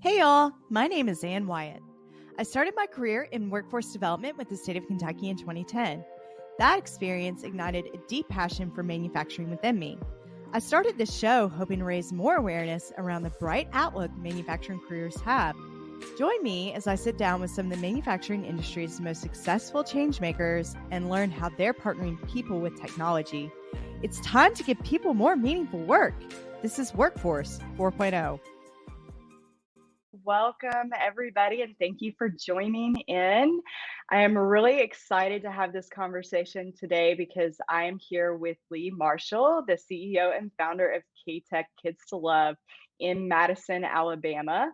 Hey y'all, my name is Ann Wyatt. I started my career in workforce development with the state of Kentucky in 2010. That experience ignited a deep passion for manufacturing within me. I started this show hoping to raise more awareness around the bright outlook manufacturing careers have. Join me as I sit down with some of the manufacturing industry's most successful changemakers and learn how they're partnering people with technology. It's time to give people more meaningful work. This is Workforce 4.0. Welcome, everybody, and thank you for joining in. I am really excited to have this conversation today because I am here with Lee Marshall, the CEO and founder of KTECH Kids to Love in Madison, Alabama.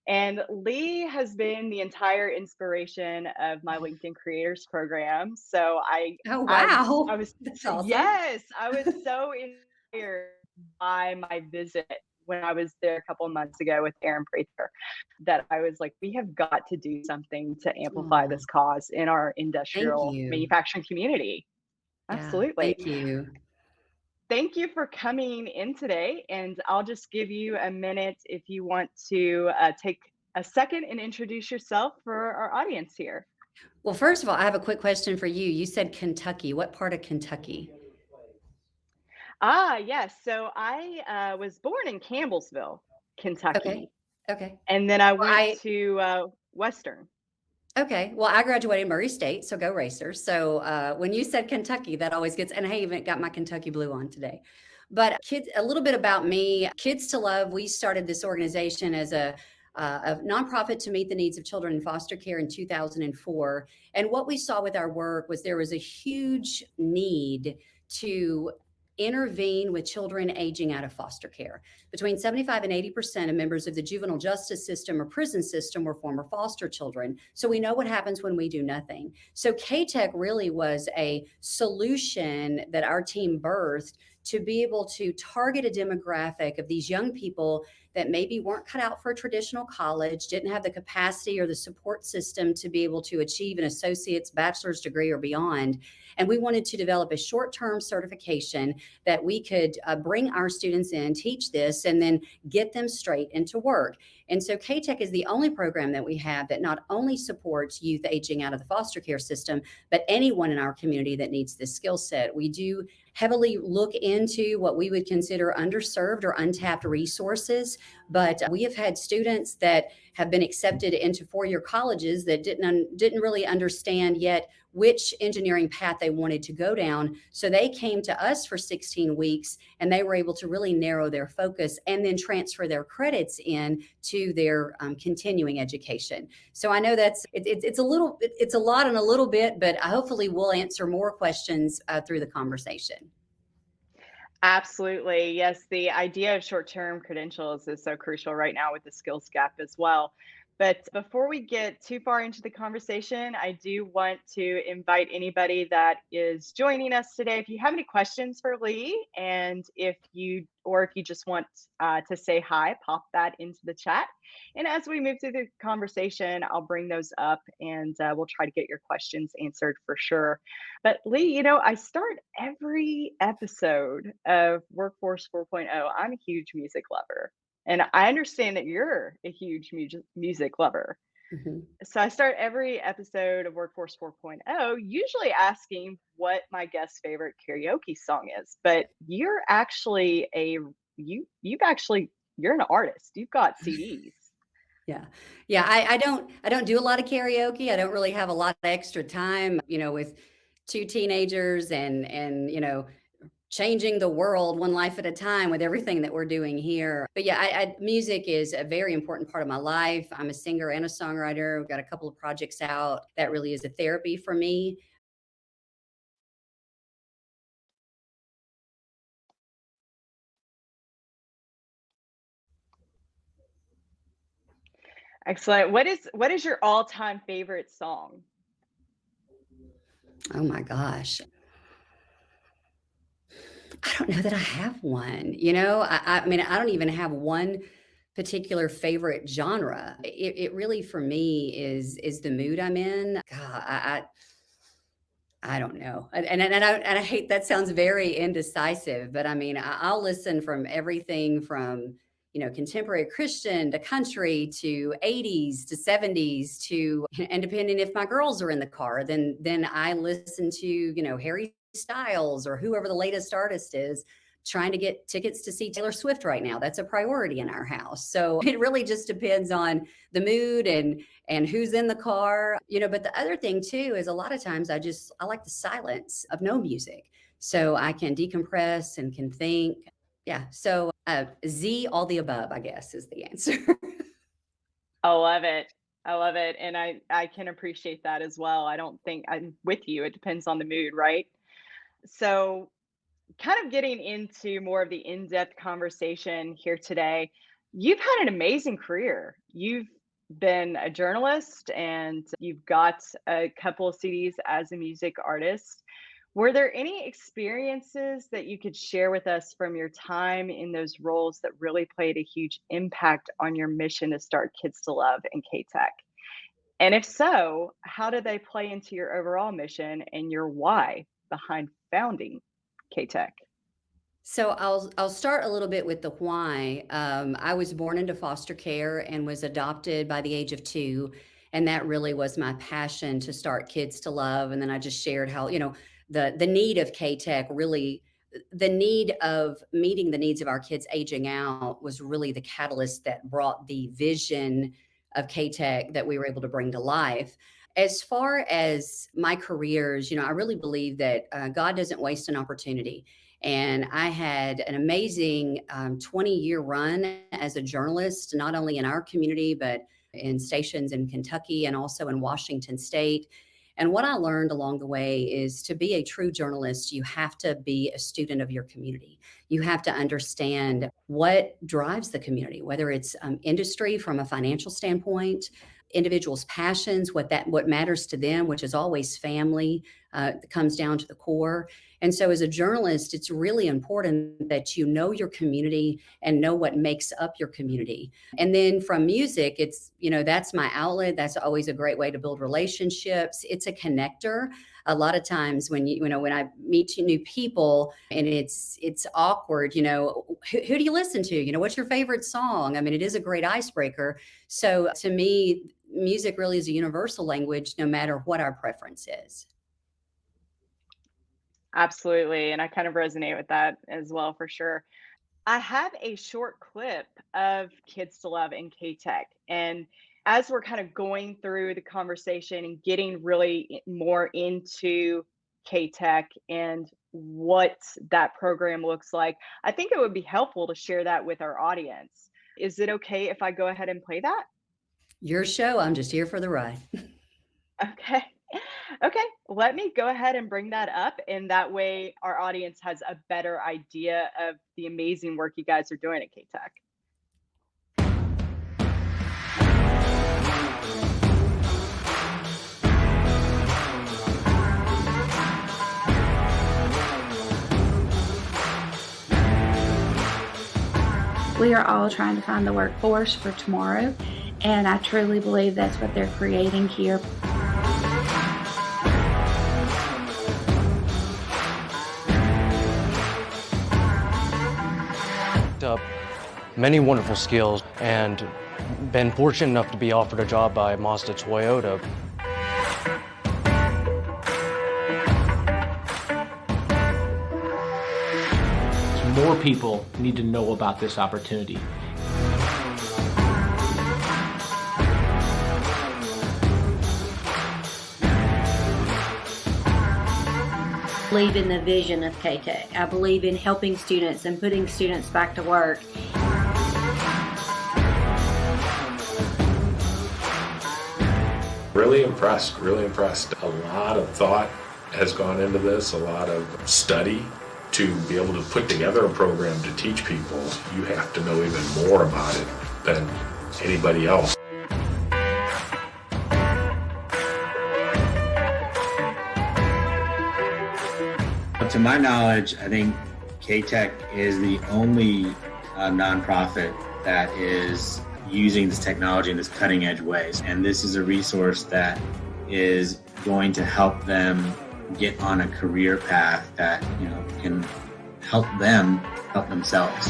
And Lee has been the entire inspiration of my LinkedIn Creators Program. So Oh, wow. I was That's awesome. yes, I was so inspired by my visit when I was there a couple of months ago with Aaron Prather, that I was like, we have got to do something to amplify Aw, this cause in our thank industrial you. manufacturing community. Yeah, Absolutely. thank you. Thank you for coming in today. And I'll just give you a minute if you want to take a second and introduce yourself for our audience here. Well, first of all, I have a quick question for you. You said Kentucky. What part of Kentucky? Yes. So I was born in Campbellsville, Okay. Kentucky, Okay. and then I Well, went to Western. Well, I graduated Murray State, so go Racers. So when you said Kentucky, that always gets, and I even got my Kentucky blue on today. But kids, a little bit about me. Kids to Love. We started this organization as a nonprofit to meet the needs of children in foster care in 2004. And what we saw with our work was there was a huge need to intervene with children aging out of foster care. Between 75 and 80% of members of the juvenile justice system or prison system were former foster children. So we know what happens when we do nothing. So KTECH really was a solution that our team birthed to be able to target a demographic of these young people that maybe weren't cut out for a traditional college, didn't have the capacity or the support system to be able to achieve an associate's, bachelor's degree or beyond. And we wanted to develop a short-term certification that we could bring our students in, teach this, and then get them straight into work. And so KTECH is the only program that we have that not only supports youth aging out of the foster care system, but anyone in our community that needs this skill set. We do heavily look into what we would consider underserved or untapped resources, but we have had students that have been accepted into four-year colleges that didn't really understand yet which engineering path they wanted to go down. So they came to us for 16 weeks and they were able to really narrow their focus and then transfer their credits in to their continuing education. So I know it's a lot and a little bit, but hopefully we'll answer more questions through the conversation. Absolutely. Yes, the idea of short-term credentials is so crucial right now with the skills gap as well. But before we get too far into the conversation, I do want to invite anybody that is joining us today. If you have any questions for Lee, and if you just want to say hi, pop that into the chat. And as we move through the conversation, I'll bring those up, and we'll try to get your questions answered for sure. But Lee, I start every episode of Workforce 4.0. I'm a huge music lover. And I understand that you're a huge music lover. Mhm. So I start every episode of Workforce 4.0 usually asking what my guest's favorite karaoke song is. But you're actually you're an artist. You've got CDs. Yeah. Yeah. I don't do a lot of karaoke. I don't really have a lot of extra time, with two teenagers and, changing the world one life at a time with everything that we're doing here. But yeah, music is a very important part of my life. I'm a singer and a songwriter. We've got a couple of projects out. That really is a therapy for me. Excellent. What is your all-time favorite song? Oh my gosh. I don't know that I have one. I mean, I don't even have one particular favorite genre. It really for me is the mood I'm in. God, I don't know. And I hate that sounds very indecisive, but I mean, I'll listen from everything from, contemporary Christian to country to 80s to 70s to, and depending if my girls are in the car, then I listen to, Harry Styles or whoever the latest artist is. Trying to get tickets to see Taylor Swift right now. That's a priority in our house. So it really just depends on the mood and who's in the car, but the other thing too is a lot of times I like the silence of no music. So I can decompress and can think. Yeah. So Z, all the above, I guess is the answer. I love it. I love it. And I can appreciate that as well. I don't think I'm with you. It depends on the mood, right? So kind of getting into more of the in-depth conversation here today, you've had an amazing career. You've been a journalist and you've got a couple of CDs as a music artist. Were there any experiences that you could share with us from your time in those roles that really played a huge impact on your mission to start Kids to Love and KTECH? And if so, how did they play into your overall mission and your why behind founding KTECH? So I'll start a little bit with the why. I was born into foster care and was adopted by the age of 2. And that really was my passion to start Kids to Love. And then I just shared how, the need of KTECH really, the need of meeting the needs of our kids aging out was really the catalyst that brought the vision of KTECH that we were able to bring to life. As far as my careers, I really believe that God doesn't waste an opportunity. And I had an amazing 20-year run as a journalist, not only in our community, but in stations in Kentucky and also in Washington State. And what I learned along the way is to be a true journalist, you have to be a student of your community. You have to understand what drives the community, whether it's industry from a financial standpoint, individuals' passions, what matters to them, which is always family, that comes down to the core. And so as a journalist, it's really important that you know your community and know what makes up your community. And then from music, it's, that's my outlet. That's always a great way to build relationships. It's a connector. A lot of times when when I meet new people and it's awkward, who do you listen to? What's your favorite song? I mean, it is a great icebreaker. So to me, music really is a universal language, no matter what our preference is. Absolutely. And I kind of resonate with that as well, for sure. I have a short clip of Kids to Love and KTECH. And as we're kind of going through the conversation and getting really more into KTECH and what that program looks like, I think it would be helpful to share that with our audience. Is it okay if I go ahead and play that? Your show. I'm just here for the ride. Okay. Okay, let me go ahead and bring that up. And that way our audience has a better idea of the amazing work you guys are doing at KTECH. We are all trying to find the workforce for tomorrow, and I truly believe that's what they're creating here. Up many wonderful skills and been fortunate enough to be offered a job by Mazda Toyota. More people need to know about this opportunity. I believe in the vision of KTECH. I believe in helping students and putting students back to work. Really impressed, really impressed. A lot of thought has gone into this, a lot of study. To be able to put together a program to teach people, you have to know even more about it than anybody else. To my knowledge, I think KTECH is the only nonprofit that is using this technology in this cutting edge ways. And this is a resource that is going to help them get on a career path that, can help them help themselves.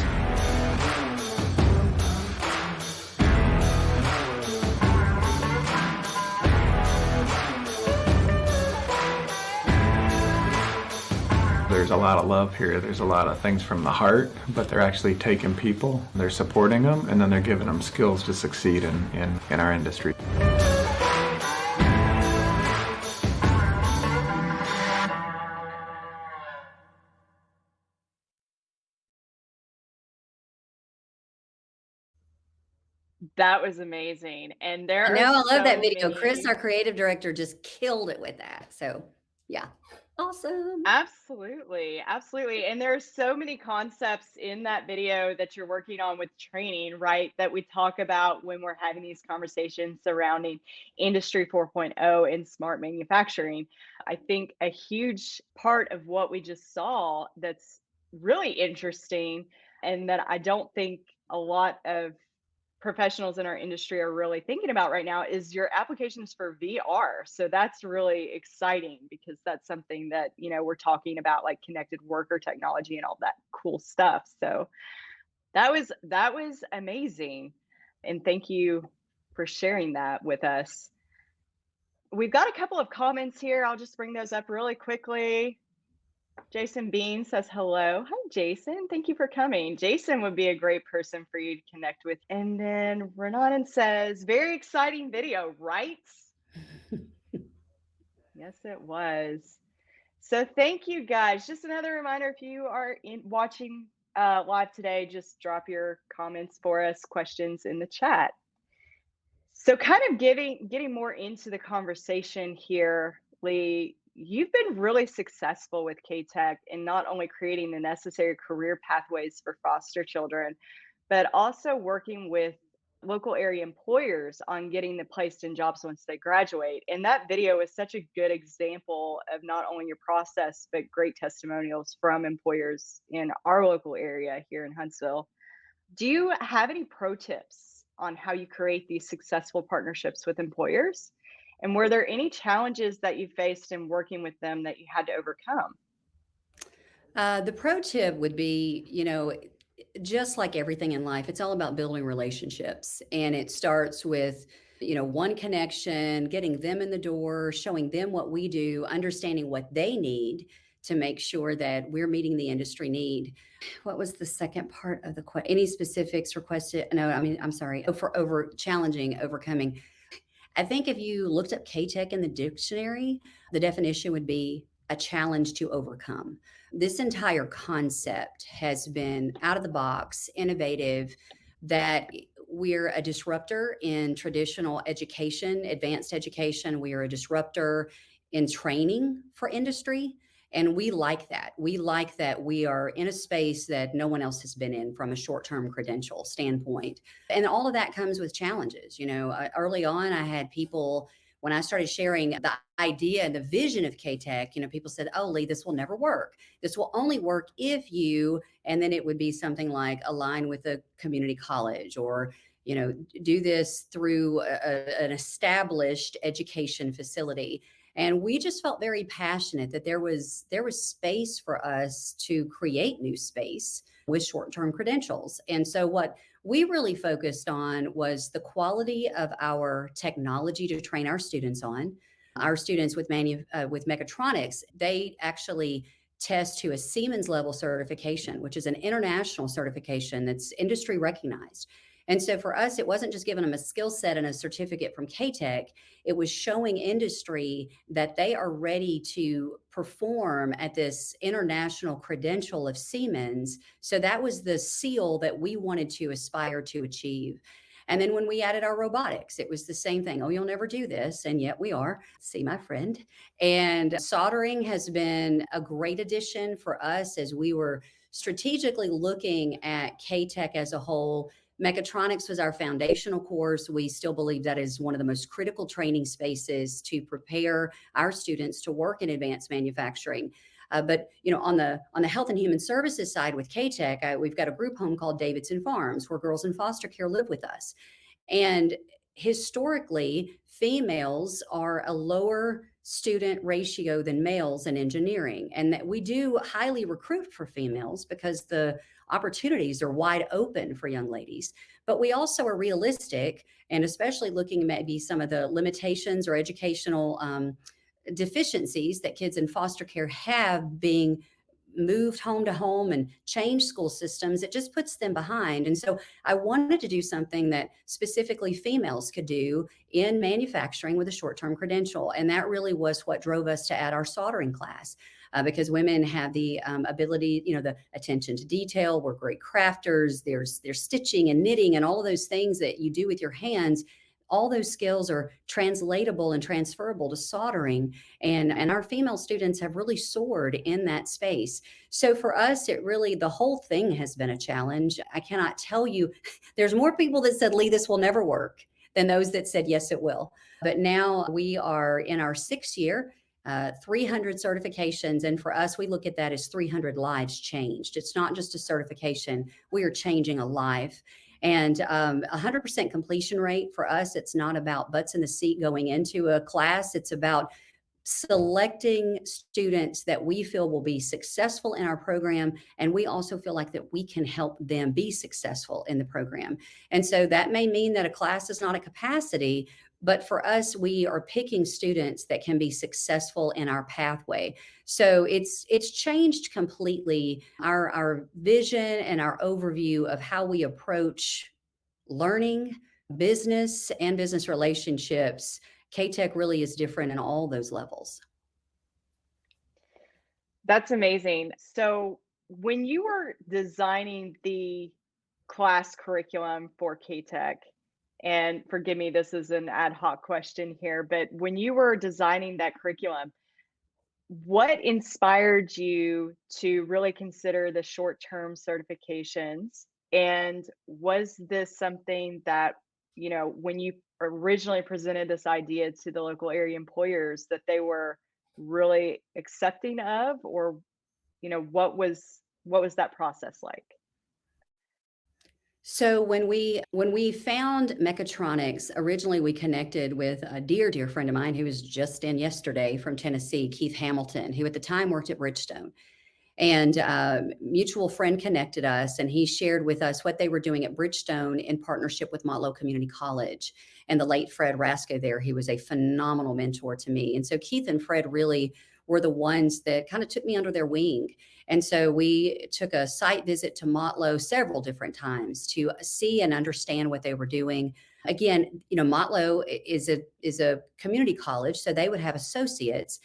there's a lot of love here. There's a lot of things from the heart, but they're actually taking people, they're supporting them, and then they're giving them skills to succeed in our industry. That was amazing. And there I know, I love that video. many... Chris, our creative director, just killed it with that. So yeah, awesome. Absolutely. Absolutely. And there are so many concepts in that video that you're working on with training, right? That we talk about when we're having these conversations surrounding Industry 4.0 and smart manufacturing. I think a huge part of what we just saw that's really interesting, and that I don't think a lot of professionals in our industry are really thinking about right now, is your applications for VR. So that's really exciting, because that's something that, we're talking about, like connected worker technology and all that cool stuff. So that was amazing. And thank you for sharing that with us. We've got a couple of comments here. I'll just bring those up really quickly. Jason Bean says hello. Hi, Jason. Thank you for coming. Jason would be a great person for you to connect with. And then Renan says, very exciting video, right? Yes, it was. So thank you, guys. Just another reminder, if you are watching live today, just drop your comments for us, questions in the chat. So kind of getting more into the conversation here, Lee, you've been really successful with KTECH in not only creating the necessary career pathways for foster children, but also working with local area employers on getting them placed in jobs once they graduate. And that video is such a good example of not only your process, but great testimonials from employers in our local area here in Huntsville. Do you have any pro tips on how you create these successful partnerships with employers? And were there any challenges that you faced in working with them that you had to overcome? The pro tip would be, just like everything in life, it's all about building relationships. And it starts with, one connection, getting them in the door, showing them what we do, understanding what they need to make sure that we're meeting the industry need. What was the second part of the question? Any specifics requested? No, I'm sorry. Overcoming. I think if you looked up KTECH in the dictionary, the definition would be a challenge to overcome. This entire concept has been out of the box, innovative, that we're a disruptor in traditional education, advanced education. We are a disruptor in training for industry. And we like that. We like that we are in a space that no one else has been in from a short-term credential standpoint. And all of that comes with challenges. Early on, I had people, when I started sharing the idea and the vision of KTECH, people said, oh, Lee, this will never work. This will only work if you, and then it would be something like align with a community college, or do this through an established education facility. And we just felt very passionate that there was space for us to create new space with short-term credentials. And so what we really focused on was the quality of our technology to train our students on. Our students with mechatronics, they actually test to a Siemens level certification, which is an international certification that's industry recognized. And so for us, it wasn't just giving them a skill set and a certificate from KTECH. It was showing industry that they are ready to perform at this international credential of Siemens. So that was the seal that we wanted to aspire to achieve. And then when we added our robotics, it was the same thing. Oh, you'll never do this. And yet we are. See, my friend. And soldering has been a great addition for us as we were strategically looking at KTECH as a whole. Mechatronics was our foundational course. We still believe that is one of the most critical training spaces to prepare our students to work in advanced manufacturing. But on the health and human services side with KTECH, we've got a group home called Davidson Farms, where girls in foster care live with us. And historically, females are a lower student ratio than males in engineering, and that we do highly recruit for females because the opportunities are wide open for young ladies. But we also are realistic, and especially looking at maybe some of the limitations or educational deficiencies that kids in foster care have, being moved home to home and changed school systems, it just puts them behind. And so I wanted to do something that specifically females could do in manufacturing with a short-term credential. And that really was what drove us to add our soldering class. Because women have the ability, the attention to detail. We're great crafters. There's stitching and knitting and all of those things that you do with your hands. All those skills are translatable and transferable to soldering. And our female students have really soared in that space. So for us, the whole thing has been a challenge. I cannot tell you, there's more people that said, Lee, this will never work, than those that said, yes, it will. But now we are in our 6th year. 300 certifications. And for us, we look at that as 300 lives changed. It's not just a certification. We are changing a life. And 100% completion rate for us, it's not about butts in the seat going into a class. It's about selecting students that we feel will be successful in our program. And we also feel like that we can help them be successful in the program. And so that may mean that a class is not at capacity, but for us, we are picking students that can be successful in our pathway. So it's changed completely our vision and our overview of how we approach learning, business, and business relationships. KTECH really is different in all those levels. That's amazing. So when you were designing the class curriculum for KTECH, and forgive me, this is an ad hoc question here, but when you were designing that curriculum, what inspired you to really consider the short-term certifications? And was this something that, when you originally presented this idea to the local area employers, that they were really accepting of, or, what was that process like? So when we found mechatronics, originally we connected with a dear friend of mine who was just in yesterday from Tennessee, Keith Hamilton, who at the time worked at Bridgestone. And mutual friend connected us, and he shared with us what they were doing at Bridgestone in partnership with Motlow Community College. And the late Fred Rasco there, he was a phenomenal mentor to me. And so Keith and Fred really were the ones that kind of took me under their wing. And so we took a site visit to Motlow several different times to see and understand what they were doing. Again, Motlow is a community college, so they would have associates,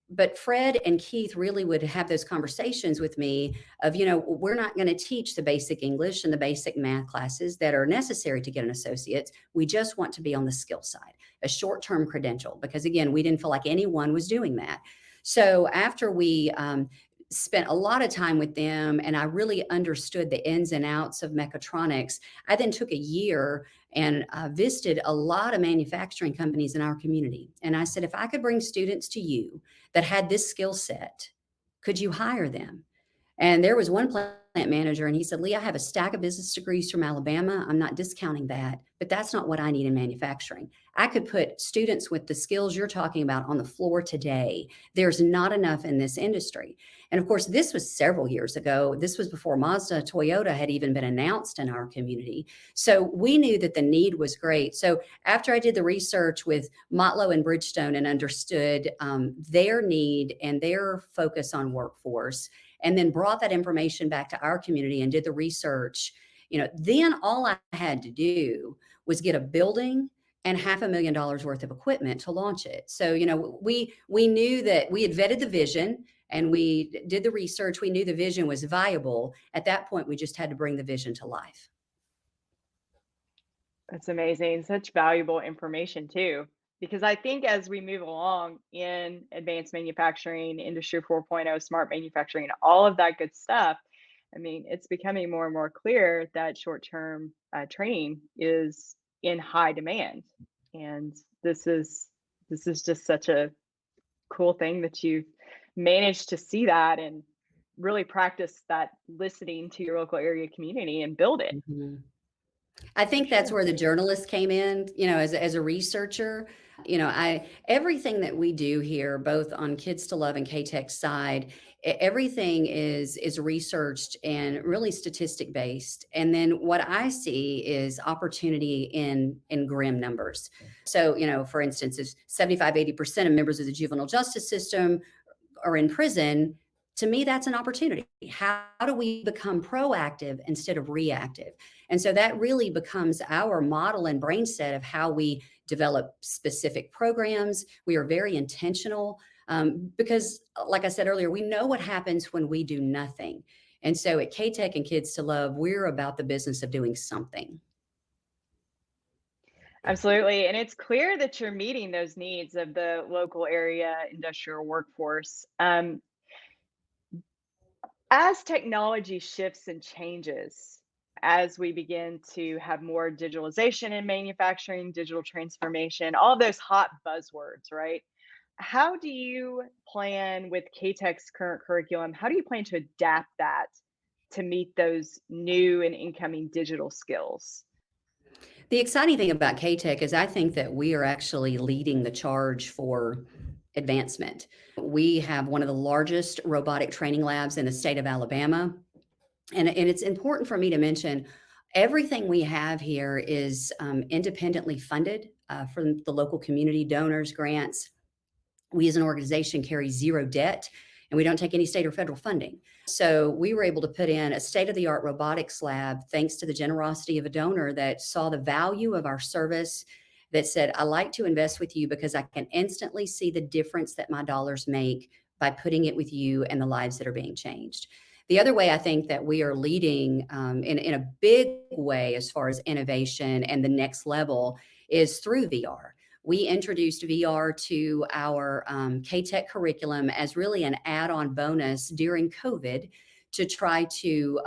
but Fred and Keith really would have those conversations with me of, we're not going to teach the basic English and the basic math classes that are necessary to get an associate's. We just want to be on the skill side, a short-term credential, because again, we didn't feel like anyone was doing that. So after we spent a lot of time with them and I really understood the ins and outs of mechatronics, I then took a year and visited a lot of manufacturing companies in our community. And I said, if I could bring students to you that had this skill set, could you hire them? And there was one plant manager, and he said, Lee, I have a stack of business degrees from Alabama. I'm not discounting that, but that's not what I need in manufacturing. I could put students with the skills you're talking about on the floor today. There's not enough in this industry. And of course, this was several years ago. This was before Mazda, Toyota had even been announced in our community. So we knew that the need was great. So after I did the research with Motlow and Bridgestone and understood their need and their focus on workforce, and then brought that information back to our community and did the research, then all I had to do was get a building and $500,000 worth of equipment to launch it. So, we knew that we had vetted the vision and we did the research. We knew the vision was viable. At that point, we just had to bring the vision to life. That's amazing. Such valuable information too, because I think as we move along in advanced manufacturing, Industry 4.0, smart manufacturing, all of that good stuff, it's becoming more and more clear that short-term training is in high demand. And this is just such a cool thing that you've managed to see that and really practice that listening to your local area community and build it. Mm-hmm. I think that's where the journalist came in, as a researcher. Everything that we do here, both on Kids to Love and KTECH side, everything is researched and really statistic based. And then what I see is opportunity in grim numbers. So, for instance, if 75-80% of members of the juvenile justice system are in prison, To me, that's an opportunity. How do we become proactive instead of reactive? And so that really becomes our model and brain set of how we develop specific programs. We are very intentional because, like I said earlier, we know what happens when we do nothing. And so at KTECH and Kids to Love, we're about the business of doing something. Absolutely. And it's clear that you're meeting those needs of the local area industrial workforce. As technology shifts and changes, as we begin to have more digitalization in manufacturing, digital transformation, all those hot buzzwords, right? How do you plan with KTEC's current curriculum? How do you plan to adapt that to meet those new and incoming digital skills? The exciting thing about KTECH is I think that we are actually leading the charge for advancement. We have one of the largest robotic training labs in the state of Alabama. And it's important for me to mention everything we have here is independently funded from the local community, donors, grants. We as an organization carry zero debt, and we don't take any state or federal funding. So we were able to put in a state-of-the-art robotics lab thanks to the generosity of a donor that saw the value of our service, that said, I like to invest with you because I can instantly see the difference that my dollars make by putting it with you and the lives that are being changed. The other way I think that we are leading in a big way as far as innovation and the next level is through VR. We introduced VR to our KTECH curriculum as really an add-on bonus during COVID to try to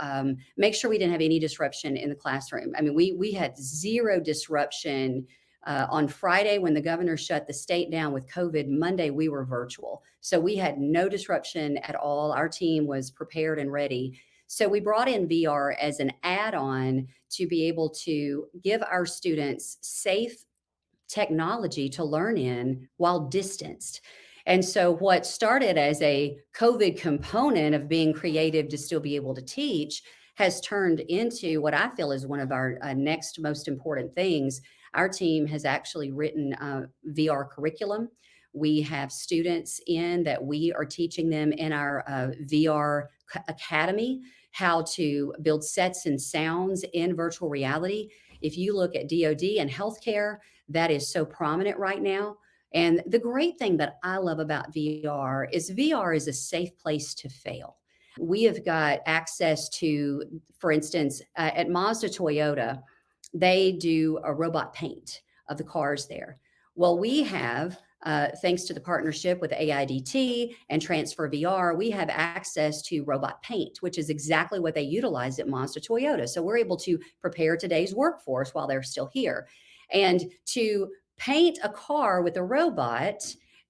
make sure we didn't have any disruption in the classroom. I mean, we had zero disruption on Friday when the governor shut the state down with COVID. Monday, we were virtual. So we had no disruption at all. Our team was prepared and ready. So we brought in VR as an add-on to be able to give our students safe technology to learn in while distanced. And so what started as a COVID component of being creative to still be able to teach has turned into what I feel is one of our next most important things. Our team has actually written VR curriculum. We have students in that we are teaching them in our VR Academy how to build sets and sounds in virtual reality. If you look at DoD and healthcare, that is so prominent right now. And the great thing that I love about VR is a safe place to fail. We have got access to, for instance, at Mazda Toyota, they do a robot paint of the cars there. Well, we have, thanks to the partnership with AIDT and Transfer VR, we have access to robot paint, which is exactly what they utilize at Mazda Toyota. So we're able to prepare today's workforce while they're still here. And to paint a car with a robot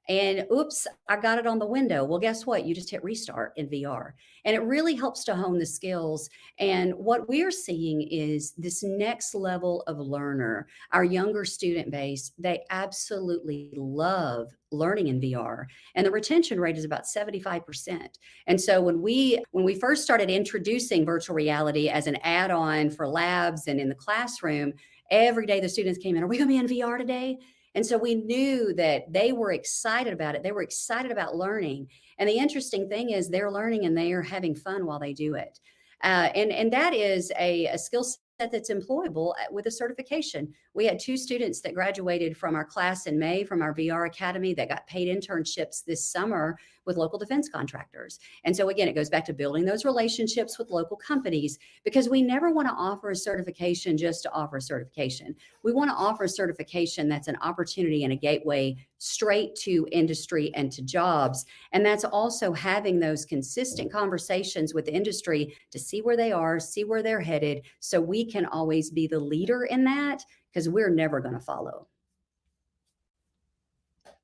and oops, I got it on the window. Well, guess what? You just hit restart in VR. And it really helps to hone the skills. And what we're seeing is this next level of learner, our younger student base, they absolutely love learning in VR. And the retention rate is about 75%. And so when we first started introducing virtual reality as an add-on for labs and in the classroom, every day the students came in, are we going to be in VR today? And so we knew that they were excited about it. They were excited about learning. And the interesting thing is they're learning and they are having fun while they do it. And that is a skill set that's employable with a certification. We had 2 students that graduated from our class in May from our VR Academy that got paid internships this summer with local defense contractors. And so again, it goes back to building those relationships with local companies, because we never want to offer a certification just to offer a certification. We want to offer a certification that's an opportunity and a gateway straight to industry and to jobs. And that's also having those consistent conversations with the industry to see where they are, see where they're headed, so we can always be the leader in that, because we're never going to follow.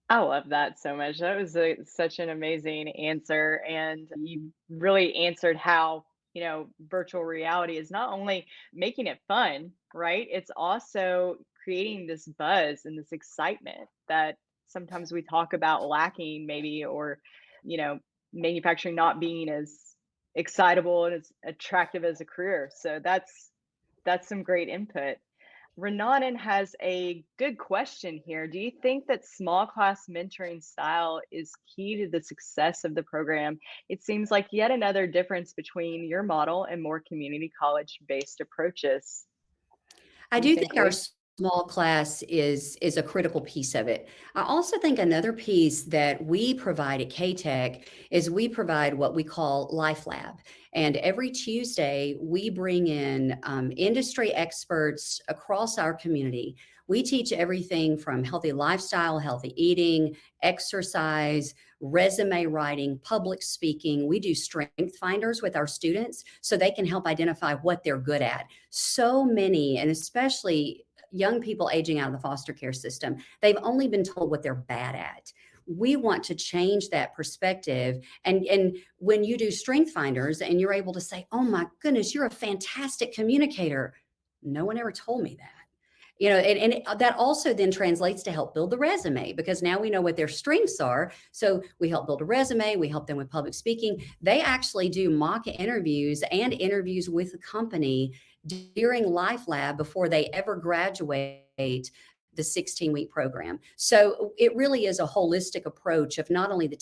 I love that so much. That was such an amazing answer. And you really answered how, virtual reality is not only making it fun, right? It's also creating this buzz and this excitement that sometimes we talk about lacking maybe, or, manufacturing not being as excitable and as attractive as a career. So that's some great input. Renanan has a good question here. Do you think that small class mentoring style is key to the success of the program? It seems like yet another difference between your model and more community college-based approaches. I What do you do think, think our Lee? small class is a critical piece of it. I also think another piece that we provide at KTECH is we provide what we call Life Lab. And every Tuesday, we bring in industry experts across our community. We teach everything from healthy lifestyle, healthy eating, exercise, resume writing, public speaking. We do strength finders with our students so they can help identify what they're good at. So many, and especially young people aging out of the foster care system, they've only been told what they're bad at. We want to change that perspective. And when you do strength finders and you're able to say, oh my goodness, you're a fantastic communicator. No one ever told me that. You know, and that also then translates to help build the resume, because now we know what their strengths are. So we help build a resume, we help them with public speaking. They actually do mock interviews and interviews with the company during Life Lab before they ever graduate the 16-week program. So it really is a holistic approach of not only the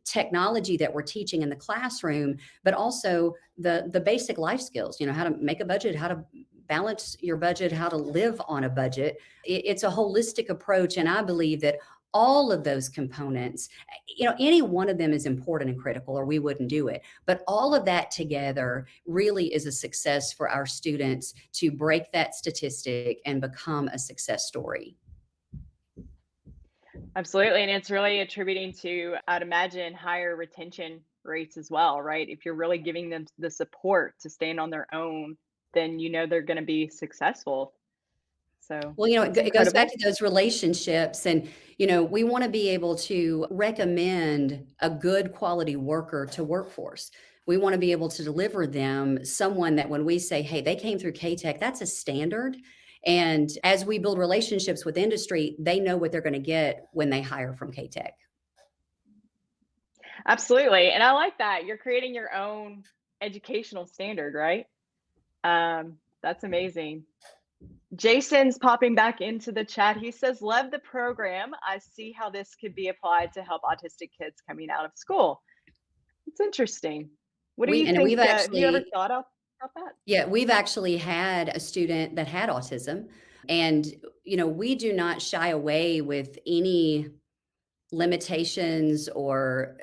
technology that we're teaching in the classroom, but also the basic life skills, you know, how to make a budget, how to balance your budget, how to live on a budget. It's a holistic approach. And I believe that all of those components, you know, any one of them is important and critical, or we wouldn't do it. But all of that together really is a success for our students to break that statistic and become a success story. Absolutely. And it's really attributing to, I'd imagine, higher retention rates as well, right? If you're really giving them the support to stand on their own, then you know they're going to be successful. So, well, you know, that's it goes back incredible. to those relationships. And, you know, we want to be able to recommend a good quality worker to workforce. We want to be able to deliver them someone that when we say, hey, they came through KTECH, that's a standard. And as we build relationships with industry, they know what they're going to get when they hire from KTECH. Absolutely. And I like that. You're creating your own educational standard, right? That's amazing. Jason's popping back into the chat. He says, love the program. I see how this could be applied to help autistic kids coming out of school. It's interesting. What do you think? We've Have you ever actually, thought about that? yeah, we've actually had a student that had autism, and, you know, we do not shy away with any limitations or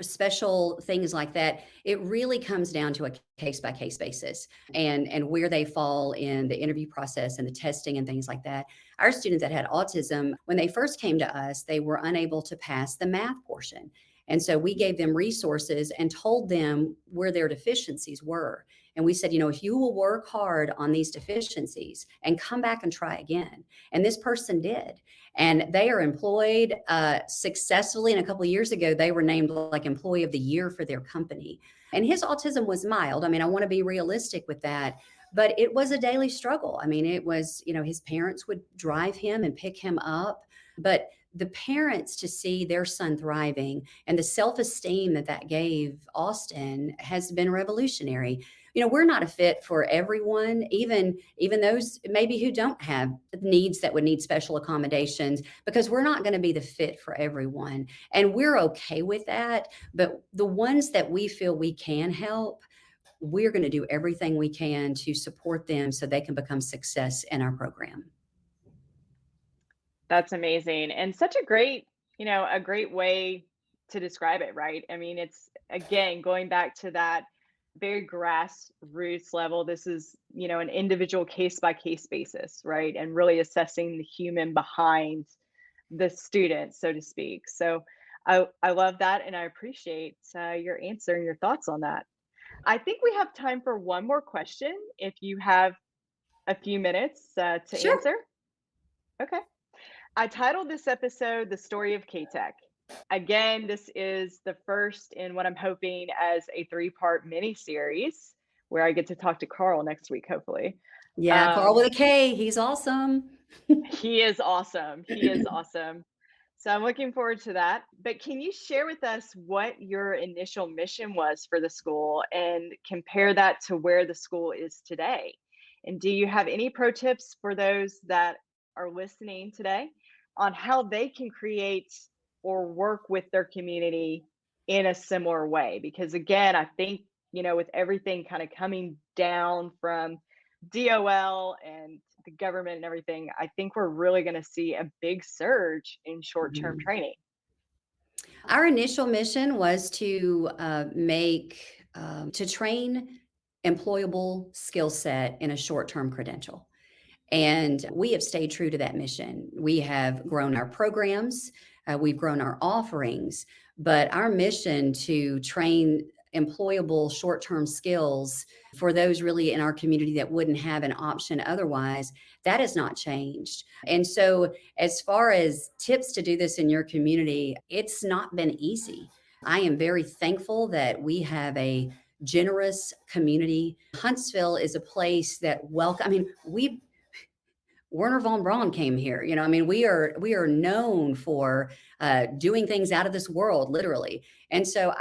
special things like that. It really comes down to a case by case basis and where they fall in the interview process and the testing and things like that. Our students that had autism, when they first came to us, they were unable to pass the math portion. And so we gave them resources and told them where their deficiencies were. And we said, you know, if you will work hard on these deficiencies and come back and try again. And this person did. And they are employed successfully. And a couple of years ago, they were named like Employee of the Year for their company. And his autism was mild. I mean, I want to be realistic with that. But it was a daily struggle. I mean, it was, you know, his parents would drive him and pick him up. But the parents, to see their son thriving and the self-esteem that that gave Austin has been revolutionary. You know, we're not a fit for everyone, even those maybe who don't have needs that would need special accommodations, because we're not going to be the fit for everyone. And we're okay with that. But the ones that we feel we can help, we're going to do everything we can to support them so they can become success in our program. That's amazing. And such a great, you know, a great way to describe it, right? I mean, it's again going back to that very grassroots level. This is, you know, an individual case by case basis, right? And really assessing the human behind the student, so to speak. So I love that. And I appreciate your answer and your thoughts on that. I think we have time for one more question if you have a few minutes to Sure. answer. Okay. I titled this episode, The Story of KTECH. Again, this is the first in what I'm hoping as a 3-part mini series where I get to talk to Carl next week, hopefully. Yeah, Carl with a K. He's awesome. He is awesome. He is awesome. So I'm looking forward to that. But can you share with us what your initial mission was for the school and compare that to where the school is today? And do you have any pro tips for those that are listening today on how they can create or work with their community in a similar way? Because again, I think, with everything kind of coming down from DOL and the government and everything, I think we're really going to see a big surge in short-term training. Our initial mission was to to train employable skill set in a short-term credential. And we have stayed true to that mission. We have grown our programs, we've grown our offerings, but our mission to train employable short-term skills for those really in our community that wouldn't have an option otherwise, that has not changed. And so as far as tips to do this in your community, it's not been easy. I am very thankful that we have a generous community. Huntsville is a place that Werner von Braun came here. We are known for doing things out of this world, literally. And so,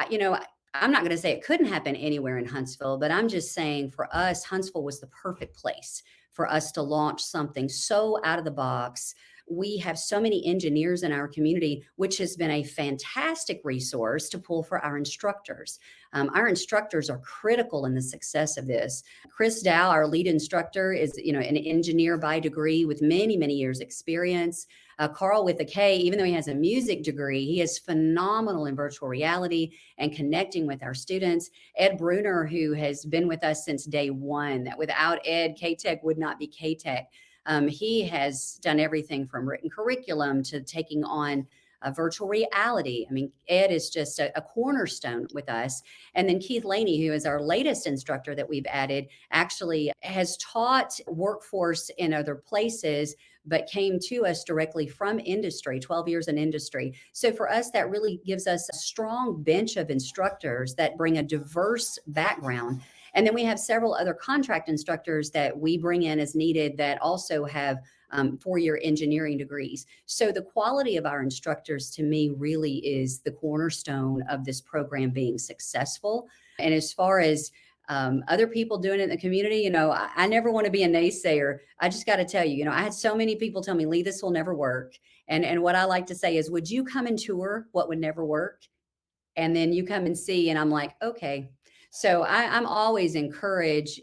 I'm not going to say it couldn't happen anywhere in Huntsville, but I'm just saying for us, Huntsville was the perfect place for us to launch something so out of the box. We have so many engineers in our community, which has been a fantastic resource to pull for our instructors. Our instructors are critical in the success of this. Chris Dow, our lead instructor, is an engineer by degree with many, many years experience. Carl with a K, even though he has a music degree, he is phenomenal in virtual reality and connecting with our students. Ed Bruner, who has been with us since day one, that without Ed, KTECH would not be KTECH. He has done everything from written curriculum to taking on virtual reality. Ed is just a cornerstone with us. And then Keith Laney, who is our latest instructor that we've added, actually has taught workforce in other places, but came to us directly from industry, 12 years in industry. So for us, that really gives us a strong bench of instructors that bring a diverse background. And then we have several other contract instructors that we bring in as needed that also have 4-year engineering degrees. So the quality of our instructors, to me, really is the cornerstone of this program being successful. And as far as other people doing it in the community, I never want to be a naysayer. I just got to tell you, I had so many people tell me, Lee, this will never work. And what I like to say is, would you come and tour what would never work? And then you come and see, and I'm like, okay. So I'm always encouraging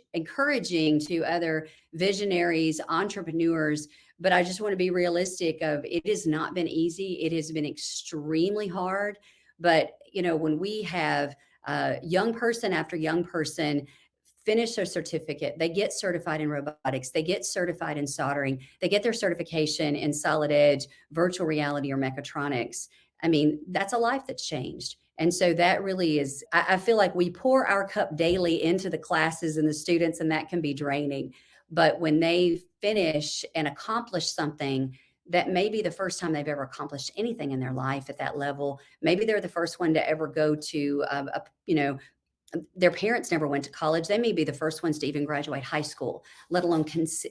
to other visionaries, entrepreneurs, but I just want to be realistic of it has not been easy. It has been extremely hard. But, when we have young person after young person finish their certificate, they get certified in robotics, they get certified in soldering, they get their certification in solid edge, virtual reality, or mechatronics. That's a life that's changed. And so that really is, I feel like we pour our cup daily into the classes and the students, and that can be draining. But when they finish and accomplish something that may be the first time they've ever accomplished anything in their life at that level, maybe they're the first one to ever go to, their parents never went to college. They may be the first ones to even graduate high school, let alone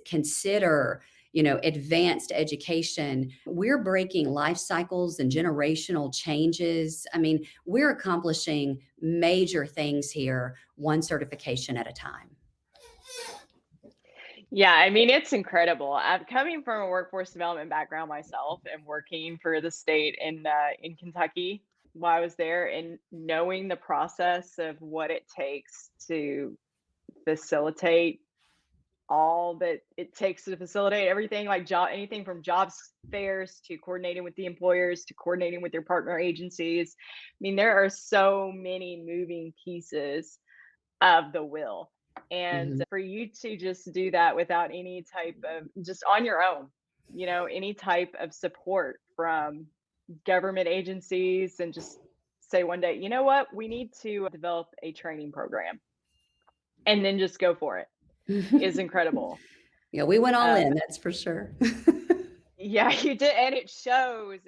consider advanced education. We're breaking life cycles and generational changes. We're accomplishing major things here, one certification at a time. Yeah, it's incredible. I'm coming from a workforce development background myself and working for the state in Kentucky while I was there, and knowing the process of what it takes to facilitate all that it takes to facilitate everything, like anything from jobs fairs to coordinating with the employers to coordinating with their partner agencies. There are so many moving pieces of the wheel. And for you to just do that without any type of, just on your own, any type of support from government agencies, and just say one day, you know what, we need to develop a training program, and then just go for it, is incredible. Yeah, we went all in, that's for sure. Yeah, you did. And it shows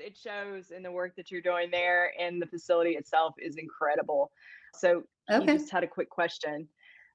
in the work that you're doing there, and the facility itself is incredible. So you just had a quick question.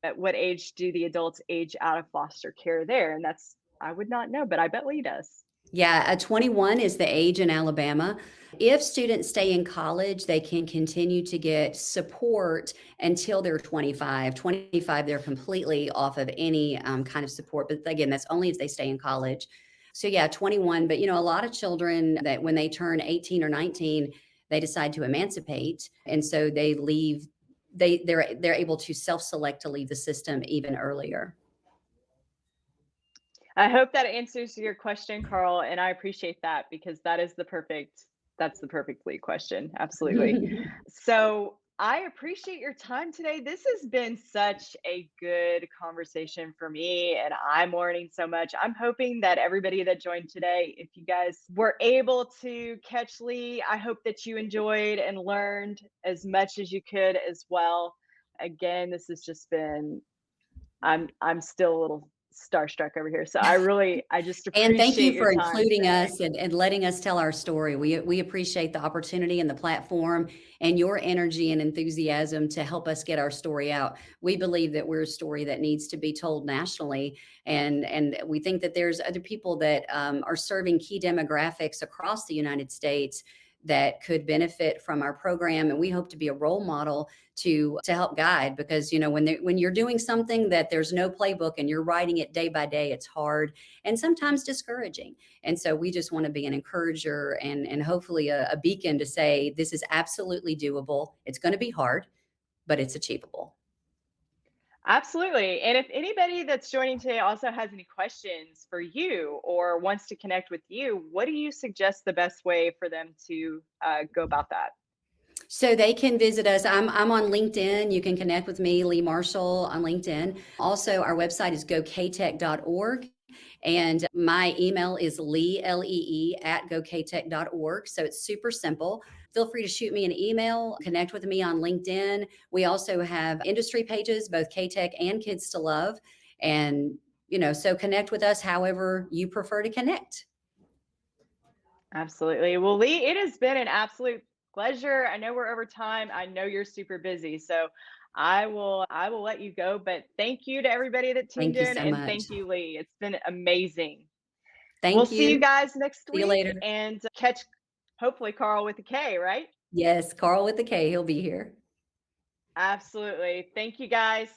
At what age do the adults age out of foster care there? And that's, I would not know, but I bet Lee does. Yeah, 21 is the age in Alabama. If students stay in college, they can continue to get support until they're 25. 25, they're completely off of any kind of support. But again, that's only if they stay in college. So yeah, 21. But a lot of children that when they turn 18 or 19, they decide to emancipate, and so they leave. They're able to self-select to leave the system even earlier. I hope that answers your question, Carl, and I appreciate that because that's the perfect lead question. Absolutely. So I appreciate your time today. This has been such a good conversation for me, and I'm learning so much. I'm hoping that everybody that joined today, if you guys were able to catch Lee, I hope that you enjoyed and learned as much as you could as well. Again, this has just been, I'm still a little starstruck over here. So I just And thank appreciate you for your time including today. us and letting us tell our story. We appreciate the opportunity and the platform and your energy and enthusiasm to help us get our story out. We believe that we're a story that needs to be told nationally. And we think that there's other people that are serving key demographics across the United States that could benefit from our program. And we hope to be a role model to help guide, because when you're doing something that there's no playbook and you're writing it day by day, it's hard and sometimes discouraging. And so we just want to be an encourager and hopefully a beacon to say this is absolutely doable. It's going to be hard, but it's achievable. Absolutely. And if anybody that's joining today also has any questions for you or wants to connect with you, what do you suggest the best way for them to go about that? So they can visit us. I'm on LinkedIn. You can connect with me, Lee Marshall, on LinkedIn. Also, our website is goktek.org. And my email is lee, at goktek.org. So it's super simple. Feel free to shoot me an email, connect with me on LinkedIn. We also have industry pages, both KTECH and Kids to Love. And, so connect with us however you prefer to connect. Absolutely. Well, Lee, it has been an absolute pleasure. I know we're over time. I know you're super busy. So I will let you go. But thank you to everybody that tuned Thank you in. so And much. thank you, Lee. It's been amazing. Thank We'll you. see you guys next See you week later. and catch hopefully Carl with a K, right? Yes, Carl with the K. He'll be here. Absolutely. Thank you guys.